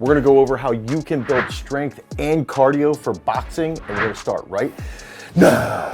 We're gonna go over how you can build strength and cardio for boxing, and we're gonna start right now.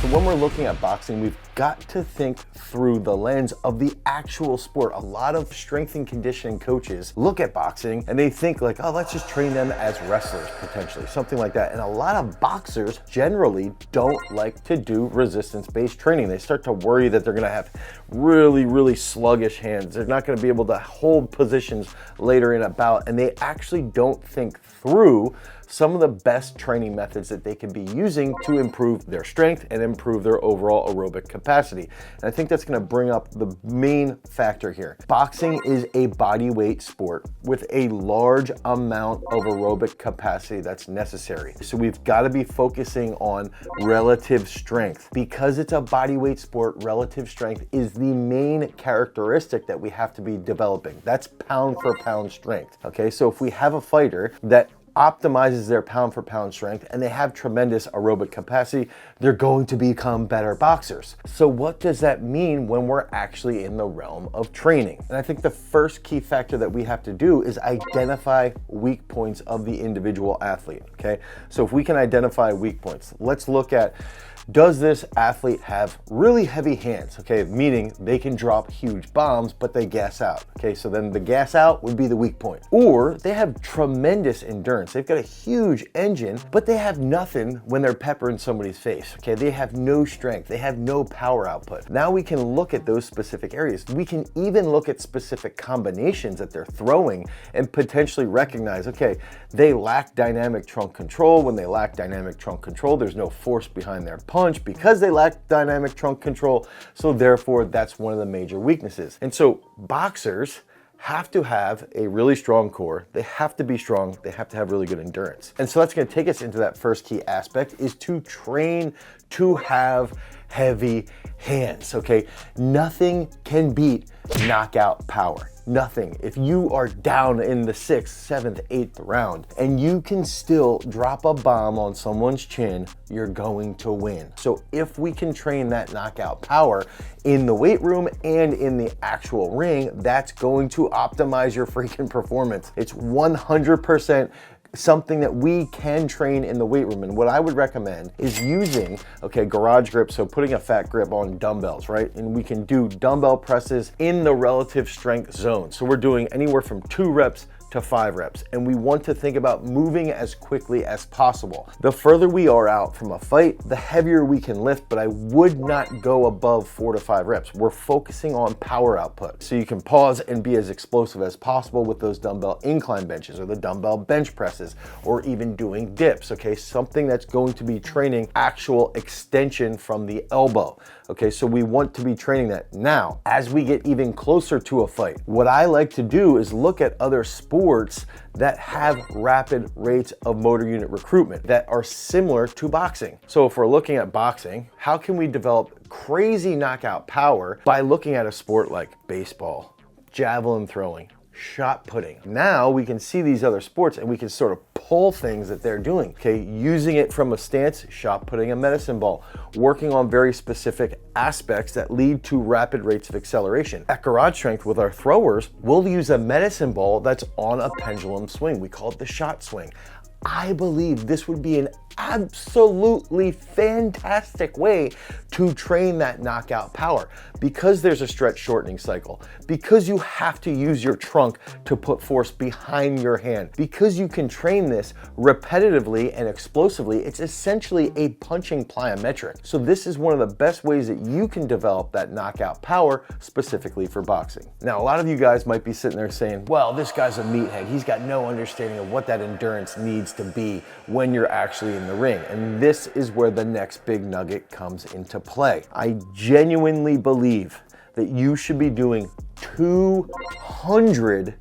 So when we're looking at boxing, we've got to think through the lens of the actual sport. A lot of strength and conditioning coaches look at boxing and they think like, oh, let's just train them as wrestlers potentially, something like that. And a lot of boxers generally don't like to do resistance-based training. They start to worry that they're gonna have really sluggish hands. They're not gonna be able to hold positions later in a bout, and they actually don't think through some of the best training methods that they can be using to improve their strength and improve their overall aerobic capacity. And I think that's gonna bring up the main factor here. Boxing is a body weight sport with a large amount of aerobic capacity that's necessary. So we've gotta be focusing on relative strength. Because it's a body weight sport, relative strength is the main characteristic that we have to be developing. That's pound for pound strength, okay? So if we have a fighter that optimizes their pound for pound strength and they have tremendous aerobic capacity, they're going to become better boxers. So what does that mean when we're actually in the realm of training? And I think the first key factor that we have to do is identify weak points of the individual athlete, okay? So if we can identify weak points, let's look at, does this athlete have really heavy hands? Okay, meaning they can drop huge bombs, but they gas out. Okay, so then the gas out would be the weak point. Or they have tremendous endurance. They've got a huge engine, but they have nothing when they're peppering somebody's face. Okay, they have no strength. They have no power output. Now we can look at those specific areas. We can even look at specific combinations that they're throwing and potentially recognize, okay, they lack dynamic trunk control. When they lack dynamic trunk control, there's no force behind their punch because they lack dynamic trunk control. So therefore, that's one of the major weaknesses. And so boxers have to have a really strong core. They have to be strong. They have to have really good endurance. And so that's gonna take us into that first key aspect, is to train to have heavy hands, okay? Nothing can beat knockout power. Nothing. If you are down in the 6th, 7th, 8th round and you can still drop a bomb on someone's chin, you're going to win. So if we can train that knockout power in the weight room and in the actual ring, that's going to optimize your freaking performance. It's 100% something that we can train in the weight room. And what I would recommend is using, okay, garage grip, so putting a fat grip on dumbbells, right? And we can do dumbbell presses in the relative strength zone. So we're doing anywhere from 2 reps to 5 reps. And we want to think about moving as quickly as possible. The further we are out from a fight, the heavier we can lift, but I would not go above 4 to 5 reps. We're focusing on power output. So you can pause and be as explosive as possible with those dumbbell incline benches or the dumbbell bench presses, or even doing dips, okay? Something that's going to be training actual extension from the elbow. Okay, so we want to be training that. Now, as we get even closer to a fight, what I like to do is look at other sports that have rapid rates of motor unit recruitment that are similar to boxing. So if we're looking at boxing, how can we develop crazy knockout power by looking at a sport like baseball, javelin throwing, shot putting? Now we can see these other sports and we can sort of pull things that they're doing, okay? Using it from a stance, shot putting a medicine ball, working on very specific aspects that lead to rapid rates of acceleration. At garage strength with our throwers, we'll use a medicine ball that's on a pendulum swing. We call it the shot swing. I believe this would be an absolutely fantastic way to train that knockout power, because there's a stretch shortening cycle, because you have to use your trunk to put force behind your hand, because you can train this repetitively and explosively. It's essentially a punching plyometric. So this is one of the best ways that you can develop that knockout power specifically for boxing. Now, a lot of you guys might be sitting there saying, well, this guy's a meathead. He's got no understanding of what that endurance needs to be when you're actually in the ring. And this is where the next big nugget comes into play. I genuinely believe that you should be doing 200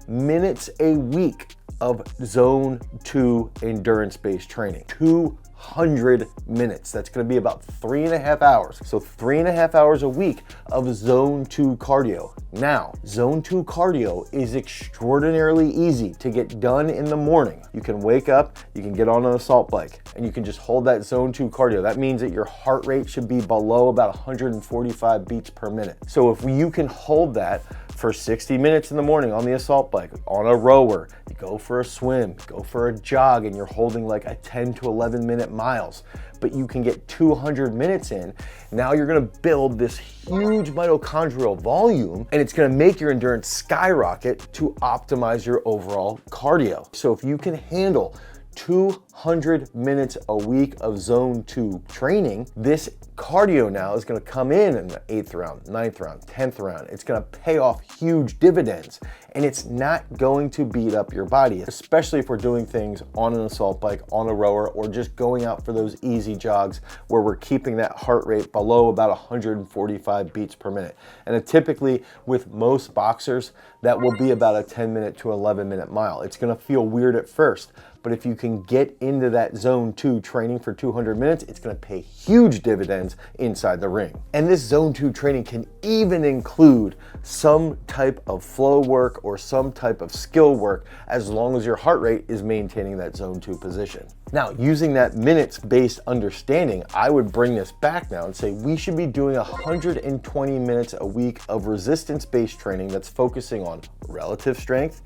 minutes a week of zone 2 endurance-based training. 200 200 minutes. That's gonna be about 3.5 hours. So 3.5 hours a week of zone 2 cardio. Now, zone 2 cardio is extraordinarily easy to get done in the morning. You can wake up, you can get on an assault bike, and you can just hold that zone 2 cardio. That means that your heart rate should be below about 145 beats per minute. So if you can hold that for 60 minutes in the morning on the assault bike, on a rower, you go for a swim, go for a jog, and you're holding like a 10 to 11 minute miles, but you can get 200 minutes in, now you're gonna build this huge mitochondrial volume, and it's gonna make your endurance skyrocket to optimize your overall cardio. So if you can handle 200 minutes a week of zone 2 training, this cardio now is going to come in the 8th round, 9th round, 10th round. It's going to pay off huge dividends, and it's not going to beat up your body, especially if we're doing things on an assault bike, on a rower, or just going out for those easy jogs where we're keeping that heart rate below about 145 beats per minute. And typically with most boxers, that will be about a 10-minute to 11-minute mile. It's going to feel weird at first, but if you can get into that zone 2 training for 200 minutes, it's gonna pay huge dividends inside the ring. And this zone 2 training can even include some type of flow work or some type of skill work, as long as your heart rate is maintaining that zone 2 position. Now, using that minutes-based understanding, I would bring this back now and say we should be doing 120 minutes a week of resistance-based training that's focusing on relative strength,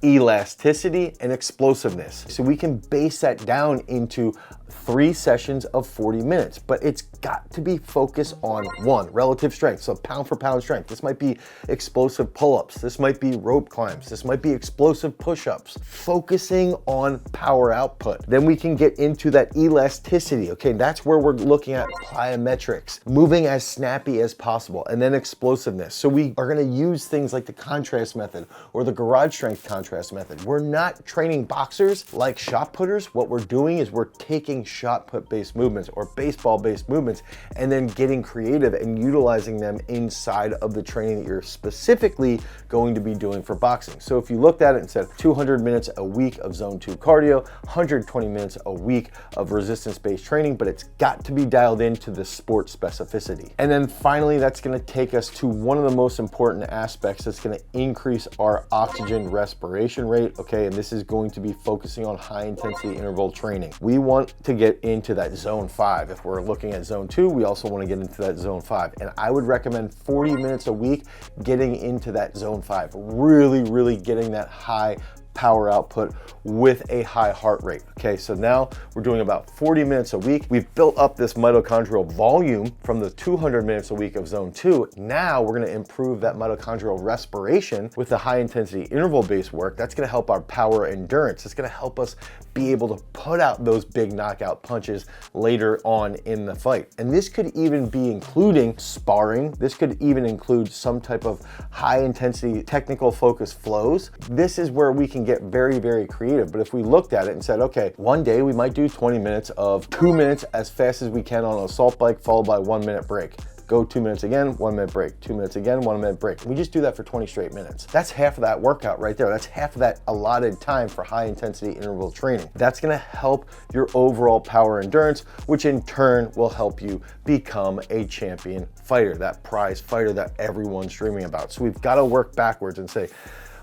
elasticity, and explosiveness. So we can base that down into 3 sessions of 40 minutes, but it's got to be focused on one, relative strength. So pound for pound strength. This might be explosive pull-ups. This might be rope climbs. This might be explosive push-ups. Focusing on power output. Then we can get into that elasticity. Okay, that's where we're looking at plyometrics, moving as snappy as possible, and then explosiveness. So we are gonna use things like the contrast method or the garage strength contrast method. We're not training boxers like shot putters. What we're doing is we're taking shot put based movements or baseball based movements and then getting creative and utilizing them inside of the training that you're specifically going to be doing for boxing. So if you looked at it and said 200 minutes a week of zone 2 cardio, 120 minutes a week of resistance based training, but it's got to be dialed into the sport specificity. And then finally, that's going to take us to one of the most important aspects that's going to increase our oxygen respiration rate. Okay, and this is going to be focusing on high intensity interval training. We want to get into that zone 5. If we're looking at zone 2, we also want to get into that zone 5. And I would recommend 40 minutes a week getting into that zone 5, really getting that high power output with a high heart rate. Okay, so now we're doing about 40 minutes a week. We've built up this mitochondrial volume from the 200 minutes a week of zone 2. Now we're gonna improve that mitochondrial respiration with the high intensity interval based work. That's gonna help our power endurance. It's gonna help us be able to put out those big knockout punches later on in the fight. And this could even be including sparring. This could even include some type of high intensity technical focus flows. This is where we can get very creative. But if we looked at it and said, okay, one day we might do 20 minutes of 2 minutes as fast as we can on an assault bike, followed by 1 minute break. Go 2 minutes again, 1 minute break, 2 minutes again, 1 minute break. We just do that for 20 straight minutes. That's half of that workout right there. That's half of that allotted time for high intensity interval training. That's gonna help your overall power endurance, which in turn will help you become a champion fighter, that prize fighter that everyone's dreaming about. So we've gotta work backwards and say,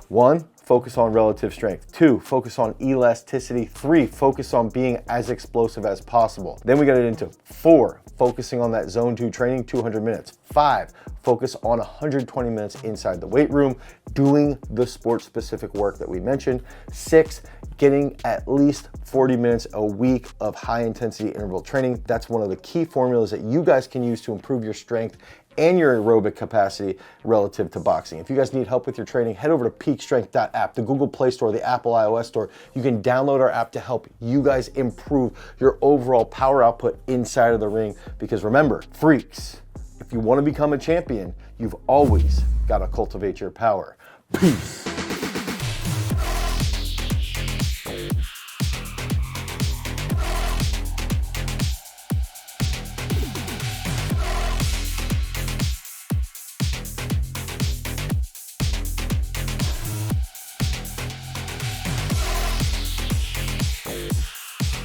1, focus on relative strength. 2, focus on elasticity. 3, focus on being as explosive as possible. Then we got it into 4, focusing on that zone 2 training, 200 minutes. 5, focus on 120 minutes inside the weight room, doing the sport specific work that we mentioned. 6, getting at least 40 minutes a week of high intensity interval training. That's one of the key formulas that you guys can use to improve your strength and your aerobic capacity relative to boxing. If you guys need help with your training, head over to peakstrength.app, the Google Play Store, the Apple iOS Store. You can download our app to help you guys improve your overall power output inside of the ring. Because remember, freaks, if you want to become a champion, you've always got to cultivate your power. Peace.